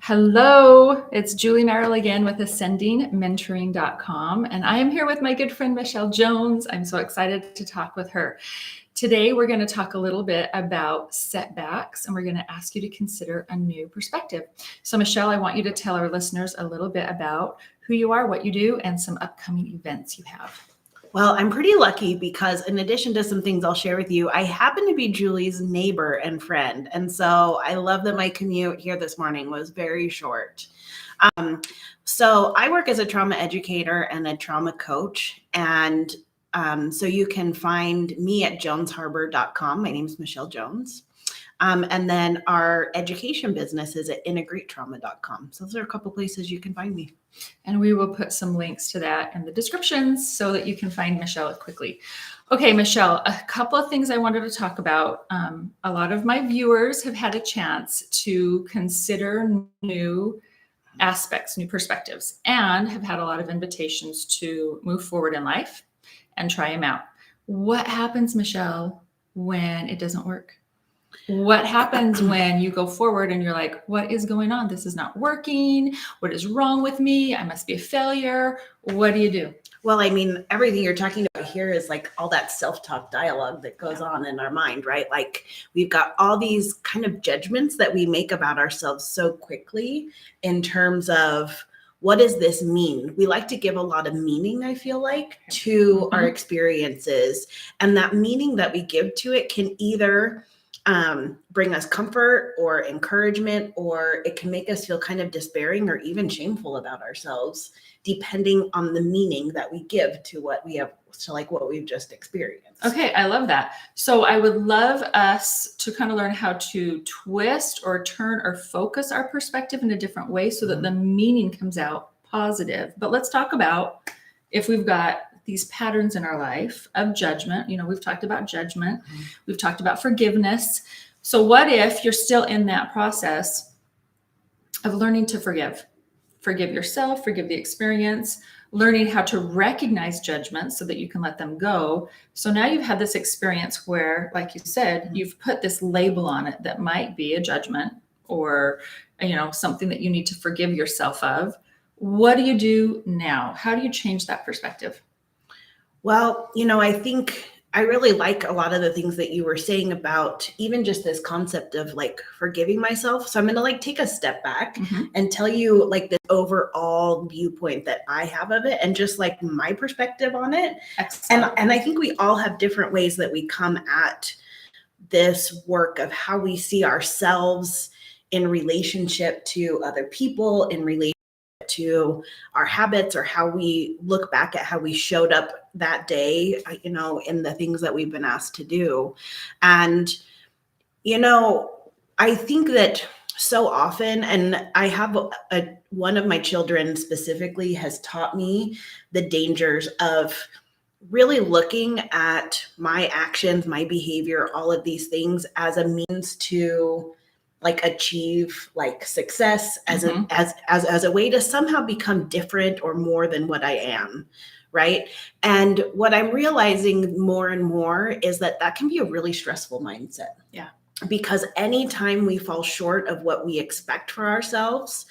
Hello, it's Julie Merrill again with ascendingmentoring.com, and I am here with my good friend Michelle Jones. I'm so excited to talk with her. Today, we're going to talk a little bit about setbacks, and we're going to ask you to consider a new perspective. So, Michelle, I want you to tell our listeners a little bit about who you are, what you do, and some upcoming events you have. Well, I'm pretty lucky because in addition to some things I'll share with you, I happen to be Julie's neighbor and friend. And so I love that my commute here this morning was very short. So I work as a trauma educator and a trauma coach. And so you can find me at jonesharbor.com. My name is Michelle Jones. And then our education business is at integratetrauma.com. So those are a couple places you can find me. And we will put some links to that in the descriptions so that you can find Michelle quickly. Okay, Michelle, a couple of things I wanted to talk about. A lot of my viewers have had a chance to consider new aspects, new perspectives, and have had a lot of invitations to move forward in life and try them out. What happens, Michelle, when it doesn't work? What happens when you go forward and you're like, what is going on? This is not working. What is wrong with me? I must be a failure. What do you do? Well, I mean, everything you're talking about here is like all that self-talk dialogue that goes on in our mind, right? Like we've got all these kind of judgments that we make about ourselves so quickly in terms of what does this mean? We like to give a lot of meaning, I feel like, to our experiences. And that meaning that we give to it can either bring us comfort or encouragement, or it can make us feel kind of despairing or even shameful about ourselves, depending on the meaning that we give to what we have, to like what we've just experienced. Okay, I love that. So I would love us to kind of learn how to twist or turn or focus our perspective in a different way so that the meaning comes out positive. But let's talk about if we've got these patterns in our life of judgment. You know, we've talked about judgment. We've talked about forgiveness. So what if you're still in that process of learning to forgive? Forgive yourself, forgive the experience, learning how to recognize judgments so that you can let them go. So now you've had this experience where, like you said, you've put this label on it that might be a judgment or, you know, something that you need to forgive yourself of. What do you do now? How do you change that perspective? Well, you know, I think I really like a lot of the things that you were saying about even just this concept of like forgiving myself. So I'm going to like take a step back and tell you like the overall viewpoint that I have of it and just like my perspective on it. And I think we all have different ways that we come at this work of how we see ourselves in relationship to other people, in relation to our habits, or how we look back at how we showed up that day, you know, in the things that we've been asked to do. And, you know, I think that so often, and I have one of my children specifically has taught me the dangers of really looking at my actions, my behavior, all of these things as a means to like achieve like success as a way to somehow become different or more than what I am, right? And what I'm realizing more and more is that that can be a really stressful mindset. Yeah. Because anytime we fall short of what we expect for ourselves,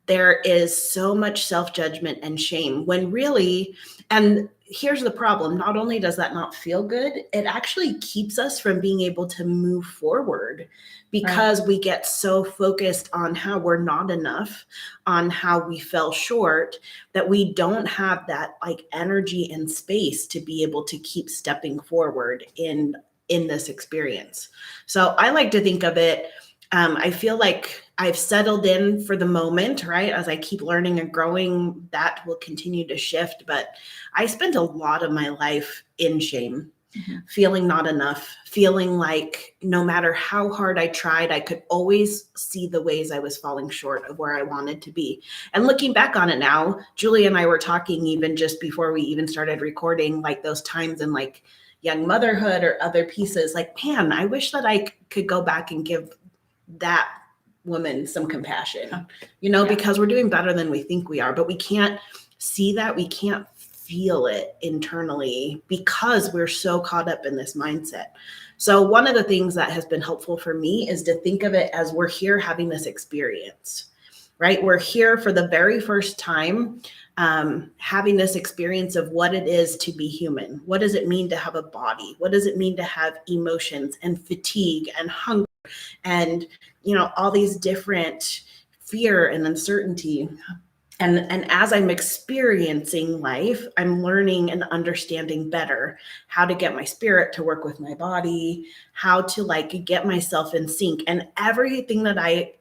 there is so much self-judgment and shame when really, and here's the problem, not only does that not feel good, it actually keeps us from being able to move forward because we get so focused on how we're not enough, on how we fell short, that we don't have that like energy and space to be able to keep stepping forward in this experience. So I like to think of it, I feel like I've settled in for the moment, right? As I keep learning and growing, that will continue to shift. But I spent a lot of my life in shame, feeling not enough, feeling like no matter how hard I tried, I could always see the ways I was falling short of where I wanted to be. And looking back on it now, Julie and I were talking even just before we even started recording, like those times in like young motherhood or other pieces, like, man, I wish that I could go back and give that woman some compassion, you know, because we're doing better than we think we are, but we can't see that. We can't feel it internally because we're so caught up in this mindset. So one of the things that has been helpful for me is to think of it as we're here having this experience, right? We're here for the very first time, having this experience of what it is to be human. What does it mean to have a body? What does it mean to have emotions and fatigue and hunger and, all these different fear and uncertainty? And as I'm experiencing life, I'm learning and understanding better how to get my spirit to work with my body, how to get myself in sync. And everything that I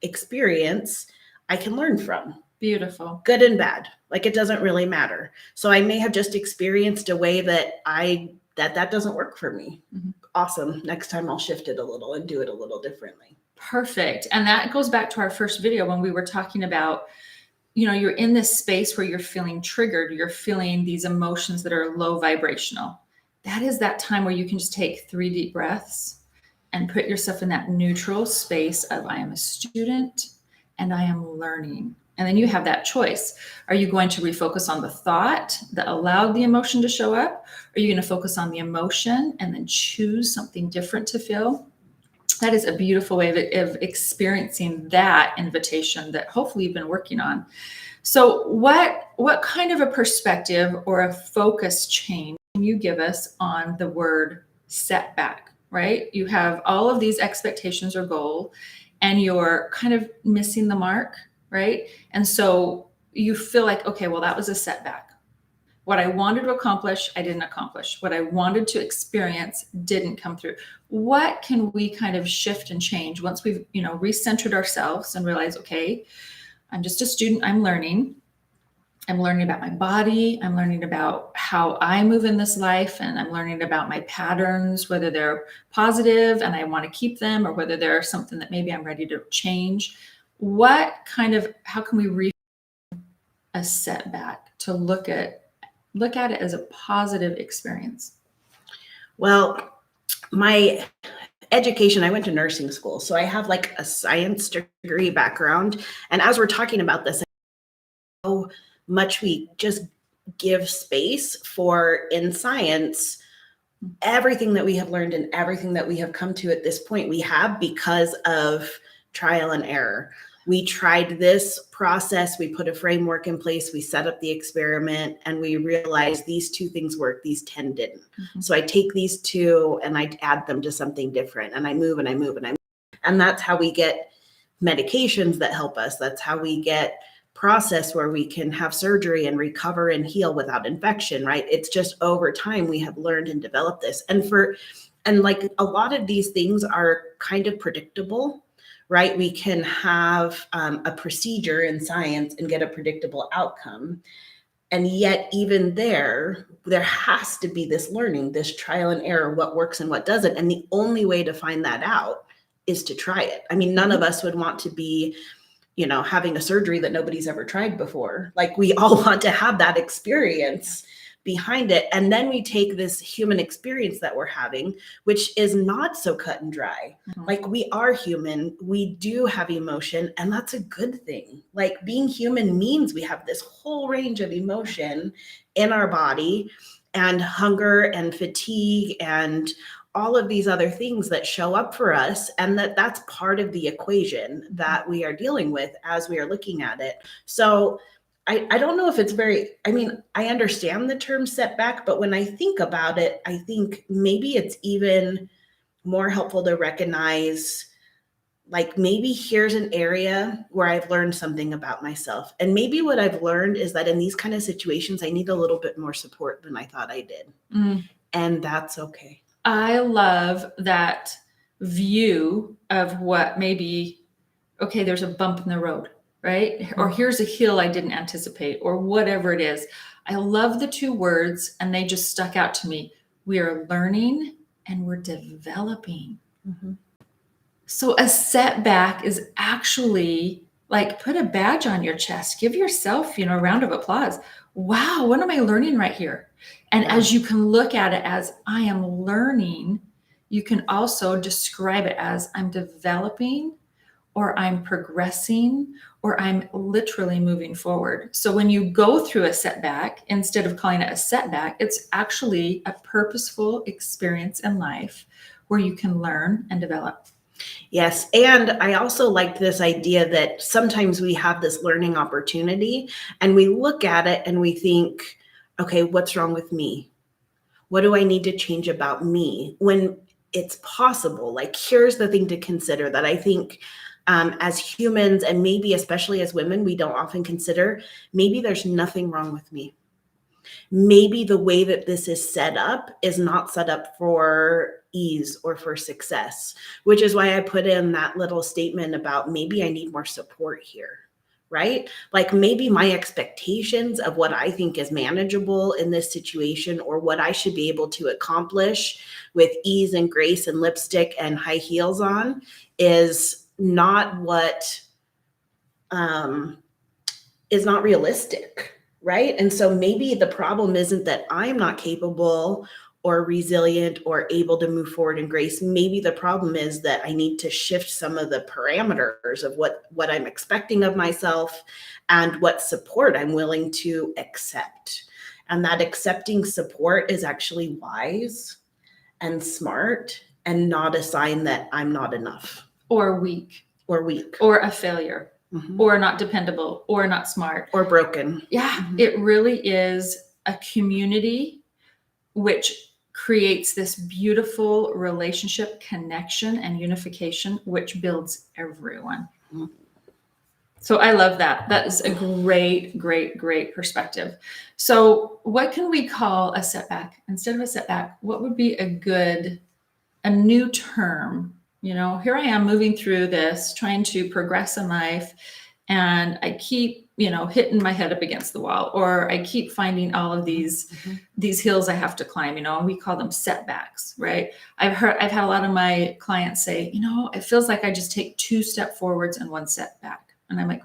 experience, I can learn from. Beautiful. Good and bad. It doesn't really matter. So I may have just experienced a way that that doesn't work for me. Mm-hmm. Awesome. Next time I'll shift it a little and do it a little differently. Perfect. And that goes back to our first video when we were talking about, you're in this space where you're feeling triggered, you're feeling these emotions that are low vibrational. That is that time where you can just take 3 deep breaths and put yourself in that neutral space of I am a student and I am learning. And then you have that choice. Are you going to refocus on the thought that allowed the emotion to show up? Are you going to focus on the emotion and then choose something different to feel? That is a beautiful way of experiencing that invitation that hopefully you've been working on. So what kind of a perspective or a focus change can you give us on the word setback, right? You have all of these expectations or goal and you're kind of missing the mark, right? And so you feel like, okay, well, that was a setback. What I wanted to accomplish, I didn't accomplish. What I wanted to experience didn't come through. What can we kind of shift and change once we've, recentered ourselves and realized, okay, I'm just a student, I'm learning. I'm learning about my body. I'm learning about how I move in this life. And I'm learning about my patterns, whether they're positive and I want to keep them or whether they're something that maybe I'm ready to change. How can we reframe a setback to look at it as a positive experience? Well, my education, I went to nursing school. So I have a science degree background. And as we're talking about this, how much we just give space for in science, everything that we have learned and everything that we have come to at this point, we have because of trial and error. We tried this process, we put a framework in place, we set up the experiment, and we realized these 2 things work, these 10 didn't. Mm-hmm. So I take these 2 and I add them to something different, and I move and I move and I move. And that's how we get medications that help us. That's how we get process where we can have surgery and recover and heal without infection, right? It's just over time we have learned and developed this. And a lot of these things are kind of predictable, right? We can have a procedure in science and get a predictable outcome. And yet even there has to be this learning, this trial and error, what works and what doesn't. And the only way to find that out is to try it. I mean, none of us would want to be, having a surgery that nobody's ever tried before. We all want to have that experience behind it. And then we take this human experience that we're having, which is not so cut and dry. Mm-hmm. We are human, we do have emotion, and that's a good thing. Being human means we have this whole range of emotion in our body, and hunger and fatigue and all of these other things that show up for us, and that's part of the equation that we are dealing with as we are looking at it. So I don't know if it's I understand the term setback, but when I think about it, I think maybe it's even more helpful to recognize, maybe here's an area where I've learned something about myself. And maybe what I've learned is that in these kind of situations, I need a little bit more support than I thought I did. Mm. And that's okay. I love that view of what maybe, okay, there's a bump in the road, right? Mm-hmm. Or here's a hill I didn't anticipate, or whatever it is. I love the 2 words, and they just stuck out to me. We are learning and we're developing. Mm-hmm. So a setback is actually put a badge on your chest, give yourself, a round of applause. Wow, what am I learning right here? And as you can look at it as I am learning, you can also describe it as I'm developing, or I'm progressing, or I'm literally moving forward. So when you go through a setback, instead of calling it a setback, it's actually a purposeful experience in life where you can learn and develop. Yes. And I also like this idea that sometimes we have this learning opportunity and we look at it and we think, okay, what's wrong with me? What do I need to change about me? When it's possible, like, here's the thing to consider that I think as humans, and maybe especially as women, we don't often consider maybe there's nothing wrong with me. Maybe the way that this is set up is not set up for ease or for success, which is why I put in that little statement about maybe I need more support here, right? Like maybe my expectations of what I think is manageable in this situation or what I should be able to accomplish with ease and grace and lipstick and high heels on is not what is not realistic, right? And so maybe the problem isn't that I'm not capable or resilient or able to move forward in grace. Maybe the problem is that I need to shift some of the parameters of what I'm expecting of myself and what support I'm willing to accept. And that accepting support is actually wise and smart and not a sign that I'm not enough Or weak. or weak Or a failure. Mhm. Or not dependable, or not smart. or broken. Yeah, Mhm. it really is a community which creates this beautiful relationship, connection, and unification, which builds everyone. Mhm. So I love that. That is a great, great, great perspective. So what can we call a setback? Instead of a setback, what would be a new term? You know, here I am moving through this, trying to progress in life, and I keep, hitting my head up against the wall, or I keep finding all of these hills I have to climb, and we call them setbacks, right? I've had a lot of my clients say, it feels like I just take 2 steps forwards and 1 setback. And I'm like,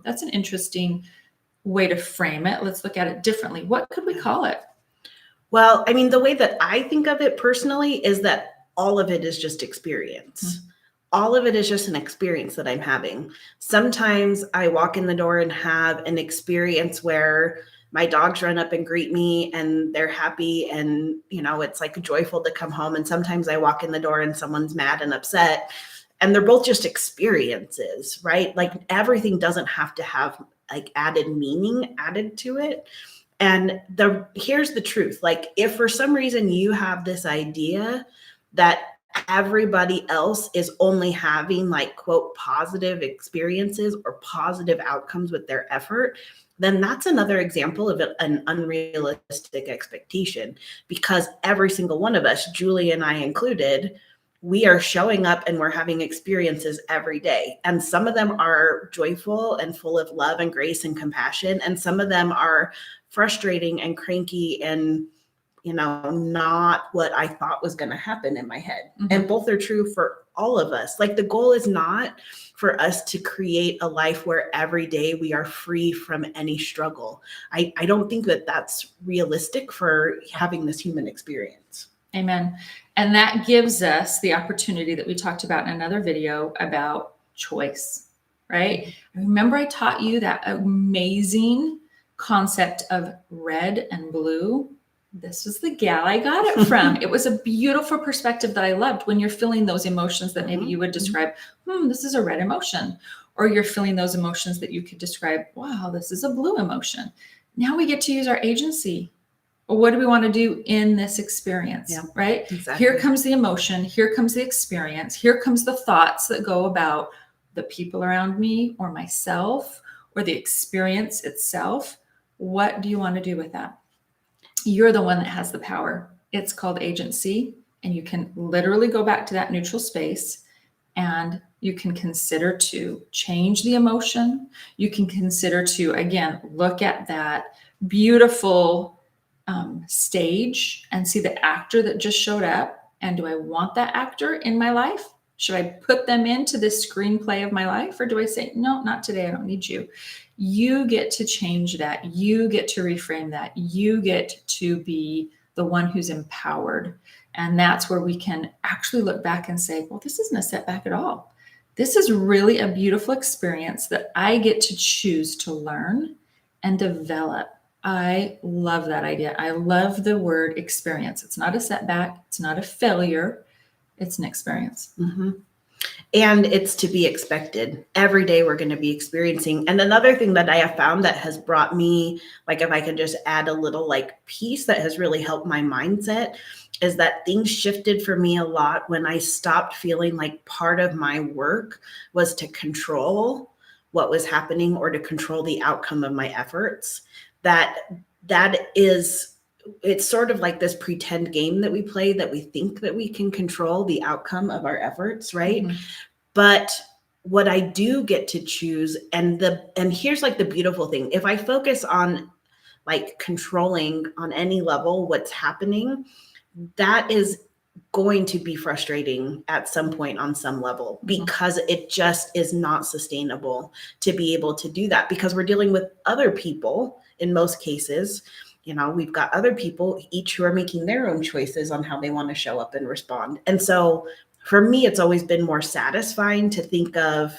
that's an interesting way to frame it. Let's look at it differently. What could we call it? Well, I mean, the way that I think of it personally is that all of it is just experience. All of it is just an experience that I'm having. Sometimes I walk in the door and have an experience where my dogs run up and greet me and they're happy and, it's like joyful to come home. And sometimes I walk in the door and someone's mad and upset. And they're both just experiences, right? Like everything doesn't have to have like added meaning added to it. And here's the truth. Like if for some reason you have this idea that everybody else is only having like quote positive experiences or positive outcomes with their effort, then that's another example of an unrealistic expectation, because every single one of us, Julie and I included, we are showing up and we're having experiences every day. And some of them are joyful and full of love and grace and compassion. And some of them are frustrating and cranky and not what I thought was going to happen in my head. Mhm. And both are true for all of us. Like the goal is not for us to create a life where every day we are free from any struggle. I don't think that that's realistic for having this human experience. Amen. And that gives us the opportunity that we talked about in another video about choice, right? Remember I taught you that amazing concept of red and blue? This was the gal I got it from. It was a beautiful perspective that I loved when you're feeling those emotions that maybe you would describe, this is a red emotion. Or you're feeling those emotions that you could describe, wow, this is a blue emotion. Now we get to use our agency. What do we want to do in this experience, right? Exactly. Here comes the emotion. Here comes the experience. Here comes the thoughts that go about the people around me or myself or the experience itself. What do you want to do with that? You're the one that has the power. It's called agency. And you can literally go back to that neutral space and you can consider to change the emotion. You can consider to, again, look at that beautiful stage and see the actor that just showed up. And do I want that actor in my life? Should I put them into this screenplay of my life? Or do I say, no, not today. I don't need you. You get to change that. You get to reframe that. You get to be the one who's empowered. And that's where we can actually look back and say, well, this isn't a setback at all. This is really a beautiful experience that I get to choose to learn and develop. I love that idea. I love the word experience. It's not a setback. It's not a failure. It's an experience. Mm-hmm. And it's to be expected. Every day we're going to be experiencing. And another thing that I have found that has brought me, like if I can just add a little like piece that has really helped my mindset, is that things shifted for me a lot when I stopped feeling like part of my work was to control what was happening or to control the outcome of my efforts. That is, it's sort of like this pretend game that we play that we think that we can control the outcome of our efforts, right? Mhm. But what I do get to choose, and here's like the beautiful thing, if I focus on like controlling on any level what's happening, that is going to be frustrating at some point on some level, because it just is not sustainable to be able to do that, because we're dealing with other people in most cases. You know, we've got other people each who are making their own choices on how they want to show up and respond. And so for me, it's always been more satisfying to think of,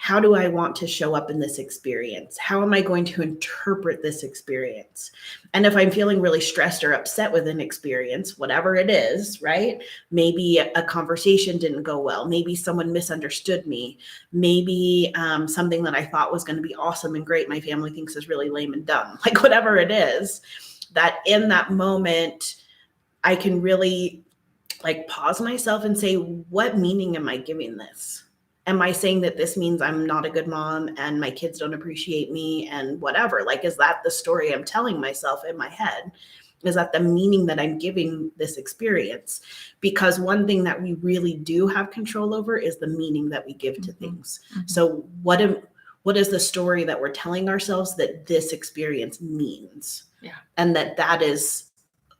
how do I want to show up in this experience? How am I going to interpret this experience? And if I'm feeling really stressed or upset with an experience, whatever it is, right? Maybe a conversation didn't go well. Maybe someone misunderstood me. Maybe something that I thought was going to be awesome and great, my family thinks is really lame and dumb. Like whatever it is, that in that moment, I can really like pause myself and say, what meaning am I giving this? Am I saying that this means I'm not a good mom and my kids don't appreciate me and whatever? Like, is that the story I'm telling myself in my head? Is that the meaning that I'm giving this experience? Because one thing that we really do have control over is the meaning that we give to things. So what is the story that we're telling ourselves that this experience means? Yeah. And that is,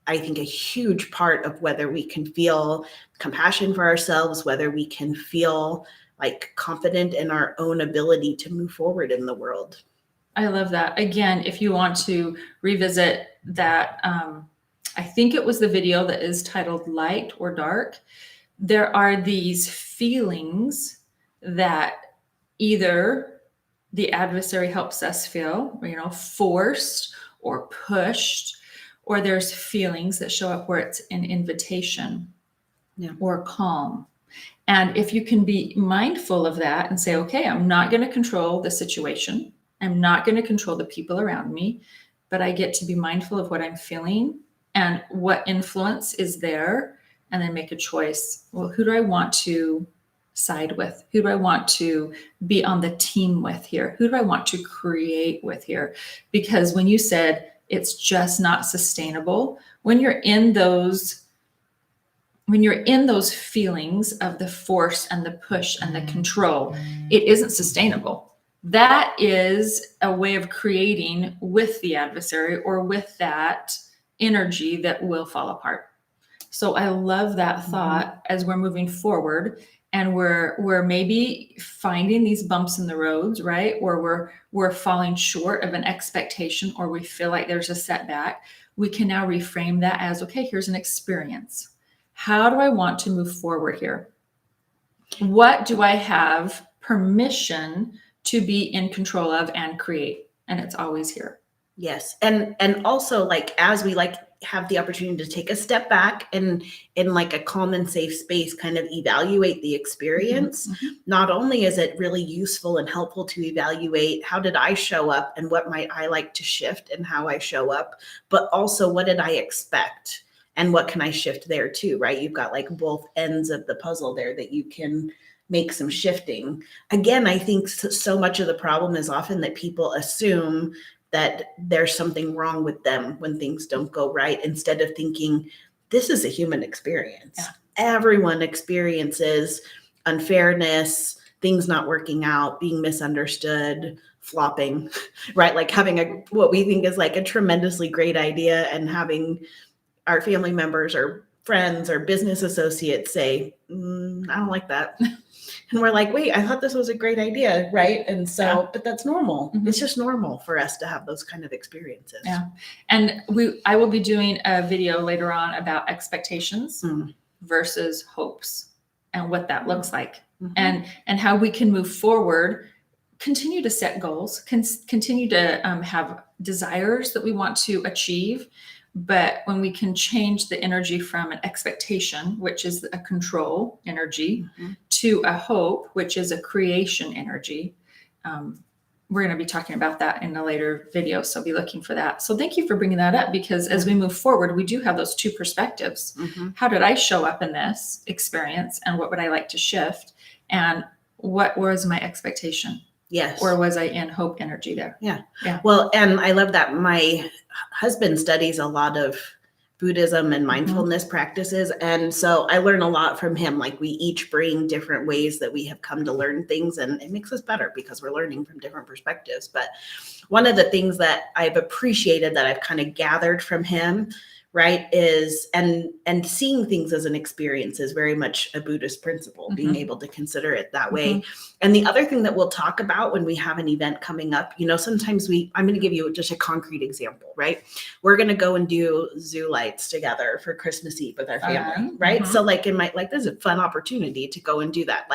I think, a huge part of whether we can feel compassion for ourselves, whether we can feel like confident in our own ability to move forward in the world. I love that. Again, if you want to revisit that, I think it was the video that is titled Light or Dark. There are these feelings that either the adversary helps us feel, you know, forced or pushed, or there's feelings that show up where it's an invitation or calm. And if you can be mindful of that and say, okay, I'm not going to control the situation. I'm not going to control the people around me, but I get to be mindful of what I'm feeling and what influence is there, and then make a choice. Well, who do I want to side with? Who do I want to be on the team with here? Who do I want to create with here? Because when you said it's just not sustainable, when you're in those feelings of the force and the push and the control, it isn't sustainable. That is a way of creating with the adversary or with that energy that will fall apart. So I love that thought as we're moving forward and we're maybe finding these bumps in the roads, right? Or we're falling short of an expectation, or we feel like there's a setback. We can now reframe that as, okay, here's an experience. How do I want to move forward here? What do I have permission to be in control of and create? And it's always here. Yes. And also, like, as we like have the opportunity to take a step back and in like a calm and safe space kind of evaluate the experience, not only is it really useful and helpful to evaluate how did I show up and what might I like to shift and how I show up, but also what did I expect and what can I shift there too, right? You've got like both ends of the puzzle there that you can make some shifting. Again, I think so much of the problem is often that people assume that there's something wrong with them when things don't go right, instead of thinking this is a human experience. Yeah. Everyone experiences unfairness, things not working out, being misunderstood, flopping, right? Like having what we think is like a tremendously great idea and having our family members or friends or business associates say, I don't like that. And we're like, wait, I thought this was a great idea, right? And so, but that's normal. It's just normal for us to have those kind of experiences. Yeah. And I will be doing a video later on about expectations versus hopes and what that looks like, and how we can move forward, continue to set goals, continue to have desires that we want to achieve. But when we can change the energy from an expectation, which is a control energy, to a hope, which is a creation energy. We're going to be talking about that in a later video, so be looking for that. So thank you for bringing that up, because as we move forward, we do have those two perspectives. How did I show up in this experience, and what would I like to shift, and what was my expectation? Yes. Or was I in hope energy there? Yeah. Yeah. Well, and I love that my husband studies a lot of Buddhism and mindfulness practices. And so I learn a lot from him. Like, we each bring different ways that we have come to learn things, and it makes us better because we're learning from different perspectives. But one of the things that I've appreciated that I've kind of gathered from him, right, is and seeing things as an experience is very much a Buddhist principle, being able to consider it that way. And the other thing that we'll talk about when we have an event coming up, sometimes I'm going to give you just a concrete example, right? We're going to go and do zoo lights together for Christmas Eve with our family, right? So this is a fun opportunity to go and do that.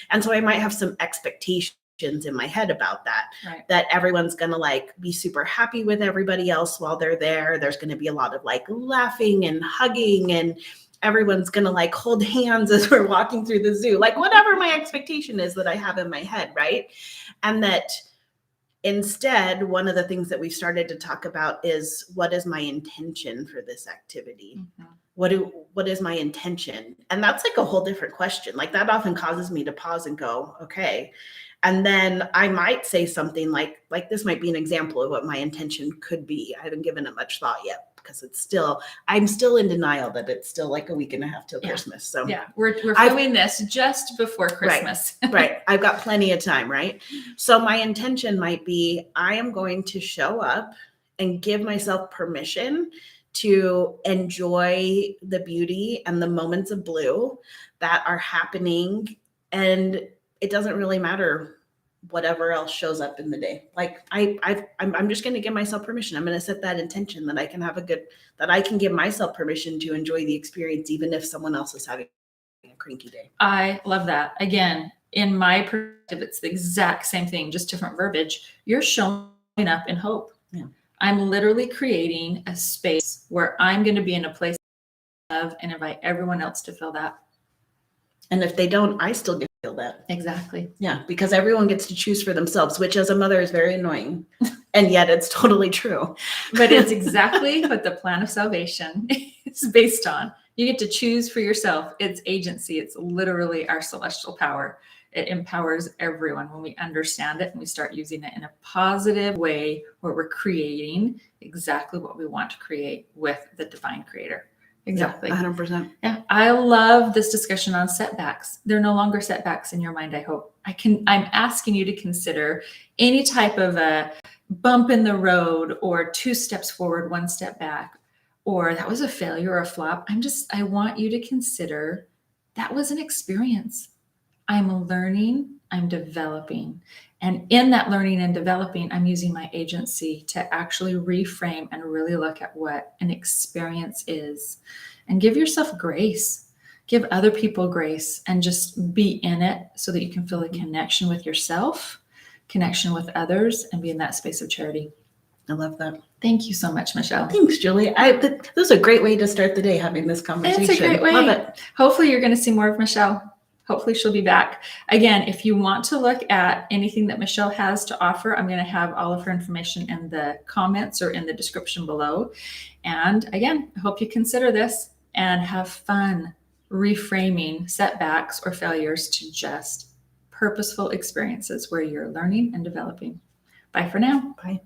And so I might have some expectations in my head about that, that everyone's going to be super happy with everybody else while they're there. There's going to be a lot of laughing and hugging, and everyone's going to hold hands as we're walking through the zoo, whatever my expectation is that I have in my head. Right. And that instead, one of the things that we've started to talk about is, what is my intention for this activity? What is my intention? And that's a whole different question. That often causes me to pause and go, okay. And then I might say something like this might be an example of what my intention could be. I haven't given it much thought yet, because I'm still in denial that it's still a week and a half till Christmas. So we're filming this just before Christmas. Right. I've got plenty of time, right? So my intention might be, I am going to show up and give myself permission to enjoy the beauty and the moments of blue that are happening. And it doesn't really matter whatever else shows up in the day. I'm just going to give myself permission. I'm going to set that intention that I can that I can give myself permission to enjoy the experience, even if someone else is having a cranky day. I love that. Again, in my perspective, it's the exact same thing, just different verbiage. You're showing up in hope. Yeah. I'm literally creating a space where I'm going to be in a place of and invite everyone else to feel that. And if they don't, I still get to feel that. Exactly. Yeah, because everyone gets to choose for themselves, which as a mother is very annoying. And yet it's totally true. But it's exactly what the plan of salvation is based on. You get to choose for yourself. It's agency. It's literally our celestial power. It empowers everyone when we understand it and we start using it in a positive way, where we're creating exactly what we want to create with the divine creator. Exactly. 100%. Yeah. I love this discussion on setbacks. They're no longer setbacks in your mind, I hope. I'm asking you to consider any type of a bump in the road, or 2 steps forward, 1 step back, or that was a failure or a flop. I want you to consider that was an experience. I'm learning, I'm developing. And in that learning and developing, I'm using my agency to actually reframe and really look at what an experience is, and give yourself grace, give other people grace, and just be in it so that you can feel a connection with yourself, connection with others, and be in that space of charity. I love that. Thank you so much, Michelle. Thanks, Julie. This is a great way to start the day, having this conversation. It's a great way. Love it. Hopefully you're going to see more of Michelle. Hopefully she'll be back. Again, if you want to look at anything that Michelle has to offer, I'm going to have all of her information in the comments or in the description below. And again, I hope you consider this and have fun reframing setbacks or failures to just purposeful experiences where you're learning and developing. Bye for now. Bye.